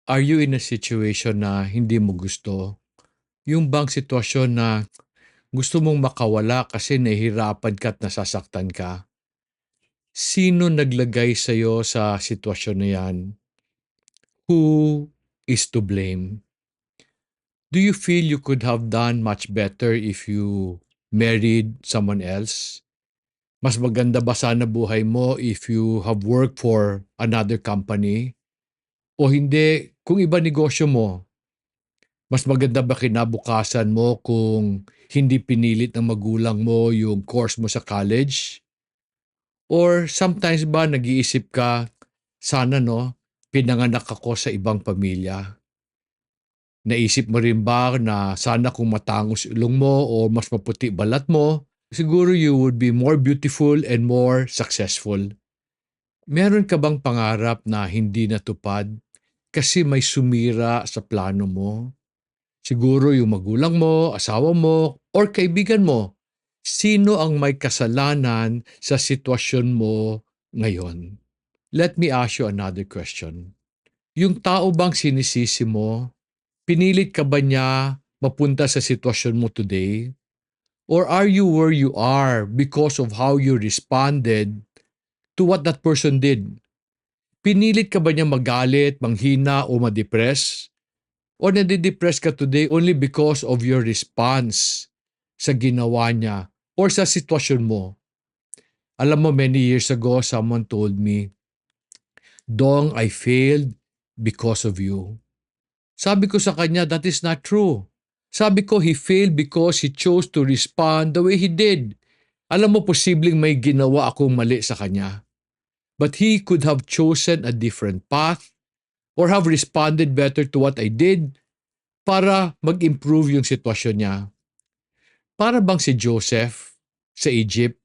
Are you in a situation na hindi mo gusto? Yung bang sitwasyon na gusto mong makawala kasi nahihirapan ka at nasasaktan ka? Sino naglagay sa'yo sa sitwasyon na yan? Who is to blame? Do you feel you could have done much better if you married someone else? Mas maganda ba sana buhay mo if you have worked for another company? O hindi, kung iba negosyo mo, mas maganda ba kinabukasan mo kung hindi pinilit ng magulang mo yung course mo sa college? Or sometimes ba nag-iisip ka, sana no, pinanganak ako sa ibang pamilya? Naisip mo rin ba na sana kung matangos ilong mo o mas maputi balat mo, siguro you would be more beautiful and more successful? Meron ka bang pangarap na hindi natupad kasi may sumira sa plano mo? Siguro yung magulang mo, asawa mo, or kaibigan mo. Sino ang may kasalanan sa sitwasyon mo ngayon? Let me ask you another question. Yung tao bang sinisisi mo, pinilit ka ba niya mapunta sa sitwasyon mo today? Or are you where you are because of how you responded to what that person did? Pinilit ka ba niya magalit, manghina o ma-depress? O nadidepress ka today only because of your response sa ginawa niya or sa sitwasyon mo? Alam mo, many years ago, someone told me, Dong, I failed because of you. Sabi ko sa kanya, that is not true. Sabi ko, he failed because he chose to respond the way he did. Alam mo, posibleng may ginawa akong mali sa kanya. But he could have chosen a different path or have responded better to what I did para mag-improve yung sitwasyon niya. Para bang si Joseph sa Egypt?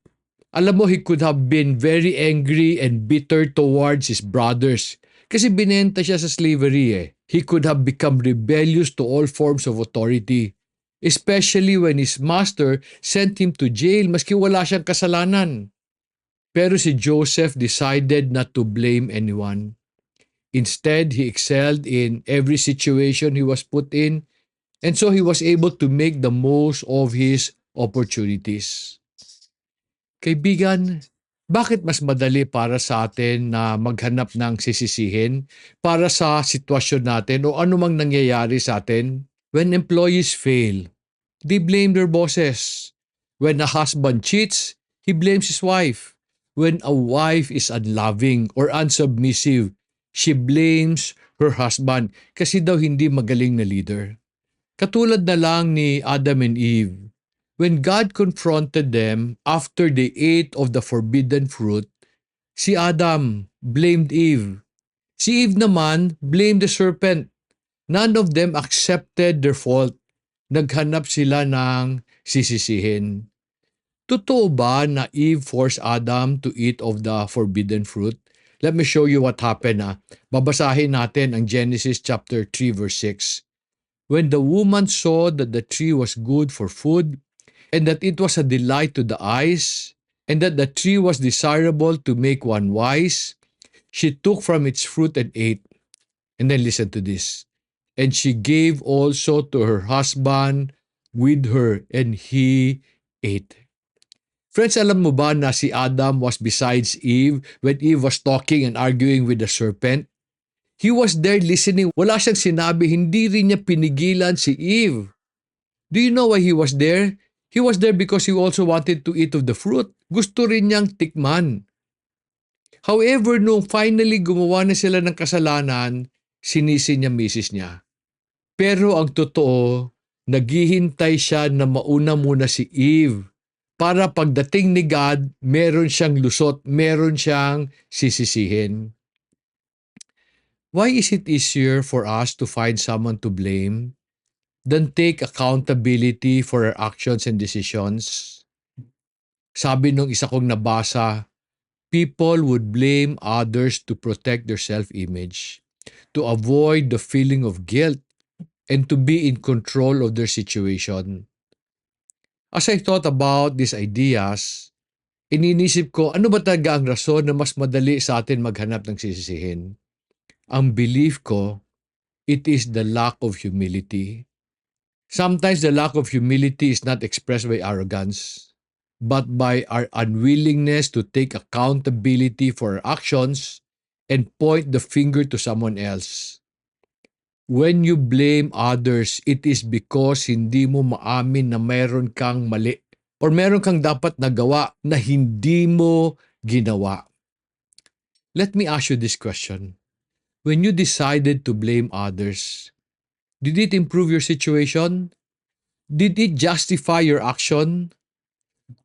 Alam mo, he could have been very angry and bitter towards his brothers kasi binenta siya sa slavery eh. He could have become rebellious to all forms of authority, especially when his master sent him to jail maski wala siyang kasalanan. Pero si Joseph decided not to blame anyone. Instead, he excelled in every situation he was put in, and so he was able to make the most of his opportunities. Kaibigan, bakit mas madali para sa atin na maghanap ng sisisihin para sa sitwasyon natin o anumang nangyayari sa atin? When employees fail, they blame their bosses. When a husband cheats, he blames his wife. When a wife is unloving or unsubmissive, she blames her husband kasi daw hindi magaling na leader. Katulad na lang ni Adam and Eve. When God confronted them after they ate of the forbidden fruit, si Adam blamed Eve. Si Eve naman blamed the serpent. None of them accepted their fault. Naghanap sila ng sisisihin. Totoo ba na Eve forced Adam to eat of the forbidden fruit? Let me show you what happened. Babasahin natin ang Genesis chapter 3 verse 6. When the woman saw that the tree was good for food, and that it was a delight to the eyes, and that the tree was desirable to make one wise, she took from its fruit and ate. And then listen to this. And she gave also to her husband with her, and he ate. Friends, alam mo ba na si Adam was besides Eve when Eve was talking and arguing with the serpent? He was there listening. Wala siyang sinabi, hindi rin niya pinigilan si Eve. Do you know why he was there? He was there because he also wanted to eat of the fruit. Gusto rin niyang tikman. However, nung finally gumawa na sila ng kasalanan, sinisi niya misis niya. Pero ang totoo, naghihintay siya na mauna muna si Eve para pagdating ni God, meron siyang lusot, meron siyang sisisihin. Why is it easier for us to find someone to blame than take accountability for our actions and decisions? Sabi nung isa kong nabasa, people would blame others to protect their self-image, to avoid the feeling of guilt, and to be in control of their situation. As I thought about these ideas, ininisip ko ano ba talaga ang rason na mas madali sa atin maghanap ng sisisihin. Ang belief ko, It is the lack of humility. Sometimes the lack of humility is not expressed by arrogance, but by our unwillingness to take accountability for our actions and point the finger to someone else. When you blame others, it is because hindi mo maamin na meron kang mali or meron kang dapat nagawa na hindi mo ginawa. Let me ask you this question. When you decided to blame others, did it improve your situation? Did it justify your action?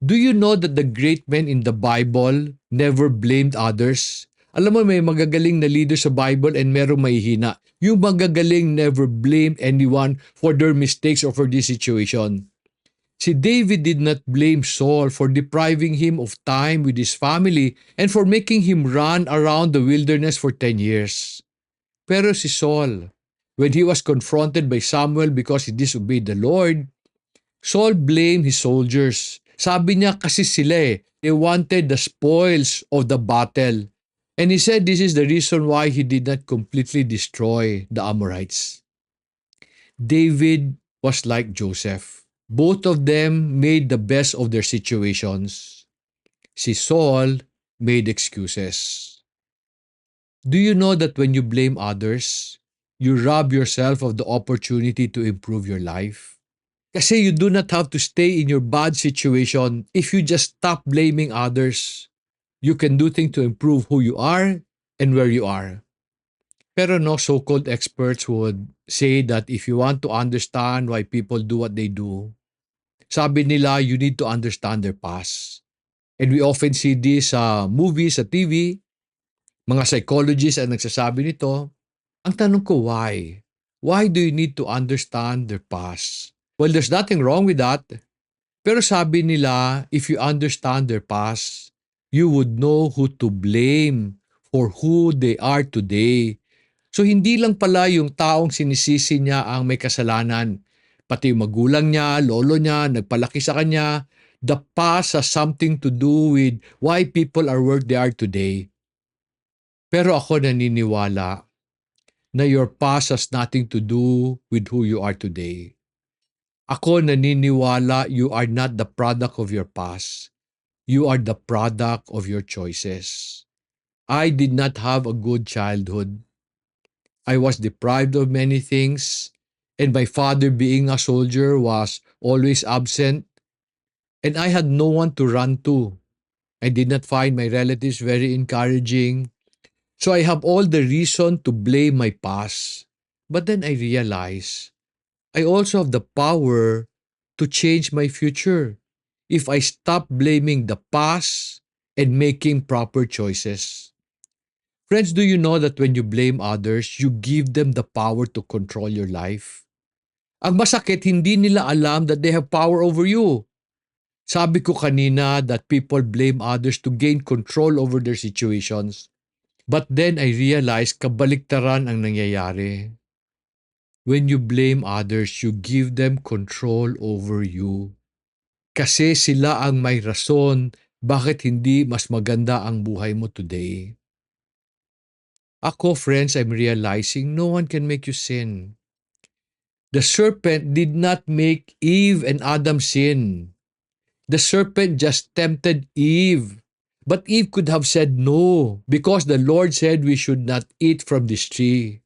Do you know that the great men in the Bible never blamed others? Alam mo, may magagaling na leader sa Bible and merong mahihina. Yung magagaling never blamed anyone for their mistakes or for this situation. Si David did not blame Saul for depriving him of time with his family and for making him run around the wilderness for 10 years. Pero si Saul, when he was confronted by Samuel because he disobeyed the Lord, Saul blamed his soldiers. Sabi niya kasi sila they wanted the spoils of the battle. And he said this is the reason why he did not completely destroy the Amorites. David was like Joseph. Both of them made the best of their situations. Si Saul made excuses. Do you know that when you blame others, you rob yourself of the opportunity to improve your life? Kasi you do not have to stay in your bad situation if you just stop blaming others. You can do things to improve who you are and where you are. Pero no, so-called experts would say that if you want to understand why people do what they do, sabi nila you need to understand their past. And we often see this sa movies, sa TV, mga psychologists ang nagsasabi nito. Ang tanong ko, why? Why do you need to understand their past? Well, there's nothing wrong with that. Pero sabi nila, if you understand their past, you would know who to blame for who they are today. So hindi lang pala yung taong sinisisi niya ang may kasalanan. Pati yung magulang niya, lolo niya, nagpalaki sa kanya. The past has something to do with why people are where they are today. Pero ako naniniwala na your past has nothing to do with who you are today. Ako naniniwala you are not the product of your past. You are the product of your choices. I did not have a good childhood. I was deprived of many things, and my father, being a soldier, was always absent, and I had no one to run to. I did not find my relatives very encouraging, so I have all the reason to blame my past. But then I realized I also have the power to change my future if I stop blaming the past and making proper choices. Friends, do you know that when you blame others, you give them the power to control your life? Ang masakit, hindi nila alam that they have power over you. Sabi ko kanina that people blame others to gain control over their situations. But then I realized kabaliktaran ang nangyayari. When you blame others, you give them control over you. Kasi sila ang may rason bakit hindi mas maganda ang buhay mo today. Ako, friends, I'm realizing no one can make you sin. The serpent did not make Eve and Adam sin. The serpent just tempted Eve. But Eve could have said no because the Lord said we should not eat from this tree.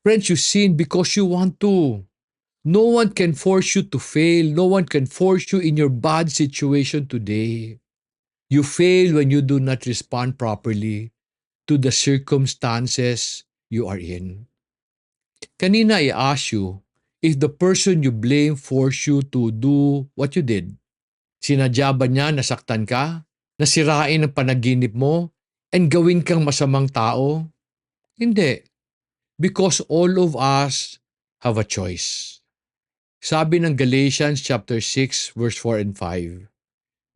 Friends, you sin because you want to. No one can force you to fail. No one can force you in your bad situation today. You fail when you do not respond properly to the circumstances you are in. Kanina I asked you if the person you blame forced you to do what you did. Sinadya ba niya nasaktan ka? Nasirain ang panaginip mo? And gawin kang masamang tao? Hindi. Because all of us have a choice. Sabi ng Galatians chapter 6 verse 4 and 5,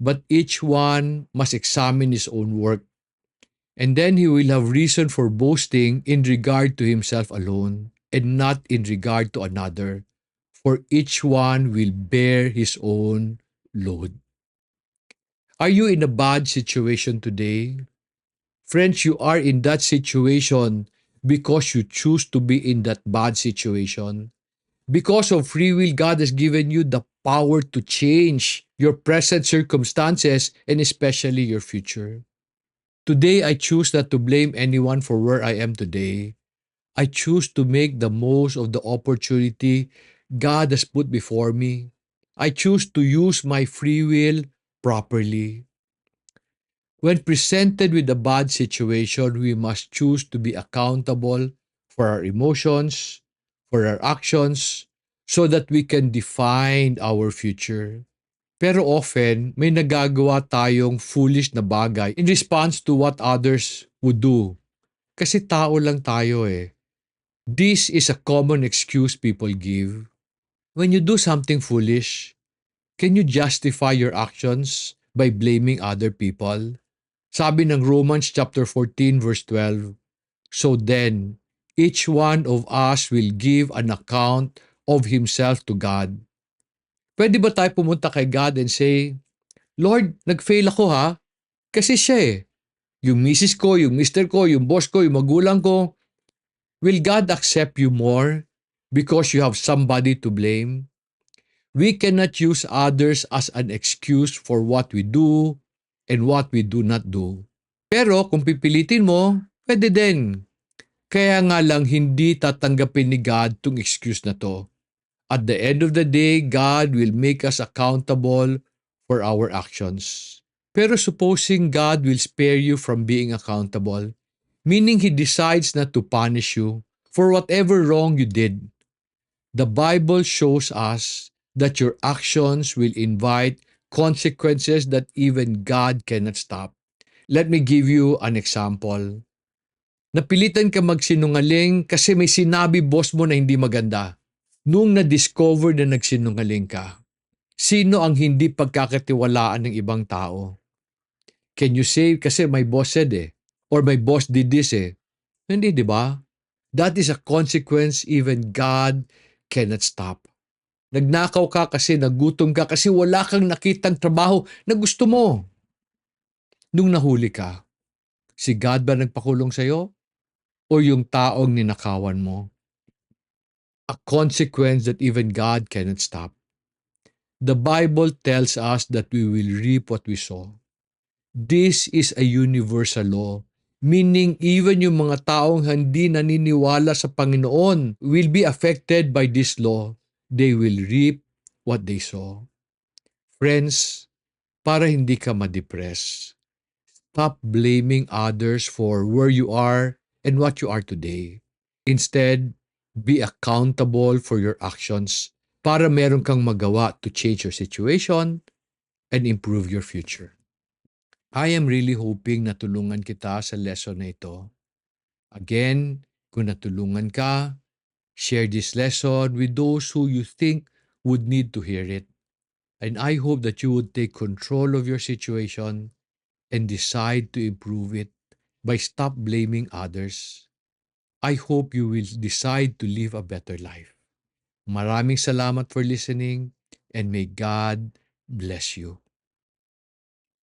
but each one must examine his own work, and then he will have reason for boasting in regard to himself alone, and not in regard to another, for each one will bear his own load. Are you in a bad situation today? Friends, you are in that situation because you choose to be in that bad situation. Because of free will, God has given you the power to change your present circumstances and especially your future. Today, I choose not to blame anyone for where I am today. I choose to make the most of the opportunity God has put before me. I choose to use my free will properly. When presented with a bad situation, we must choose to be accountable for our emotions, for our actions, so that we can define our future. Pero often, may nagagawa tayong foolish na bagay in response to what others would do. Kasi tao lang tayo eh. This is a common excuse people give. When you do something foolish, can you justify your actions by blaming other people? Sabi ng Romans chapter 14 verse 12, so then, each one of us will give an account of himself to God. Pwede ba tayo pumunta kay God and say, Lord, nag-fail ako ha? Kasi siya eh. Yung misis ko, yung mister ko, yung boss ko, yung magulang ko. Will God accept you more because you have somebody to blame? We cannot use others as an excuse for what we do and what we do not do. Pero kung pipilitin mo, pwede din. Kaya nga lang hindi tatanggapin ni God tong excuse na to. At the end of the day, God will make us accountable for our actions. Pero supposing God will spare you from being accountable, meaning He decides not to punish you for whatever wrong you did. The Bible shows us that your actions will invite consequences that even God cannot stop. Let me give you an example. Napilitan ka magsinungaling kasi may sinabi boss mo na hindi maganda. Nung na-discover na nagsinungaling ka, sino ang hindi pagkakatiwalaan ng ibang tao? Can you say kasi my boss said eh, or my boss did this eh? Hindi, di ba? That is a consequence even God cannot stop. Nagnakaw ka kasi nagutom ka kasi wala kang nakitang trabaho na gusto mo. Nung nahuli ka, si God ba nagpakulong sa'yo o yung taong ninakawan mo? A consequence that even God cannot stop. The Bible tells us that we will reap what we sow. This is a universal law, meaning even yung mga taong hindi naniniwala sa Panginoon will be affected by this law. They will reap what they sow. Friends, para hindi ka ma-depress, stop blaming others for where you are and what you are today. Instead, be accountable for your actions para meron kang magawa to change your situation and improve your future. I am really hoping na tulungan kita sa lesson na ito. Again, kung natulungan ka, share this lesson with those who you think would need to hear it. And I hope that you would take control of your situation and decide to improve it by stop blaming others. I hope you will decide to live a better life. Maraming salamat for listening and may God bless you.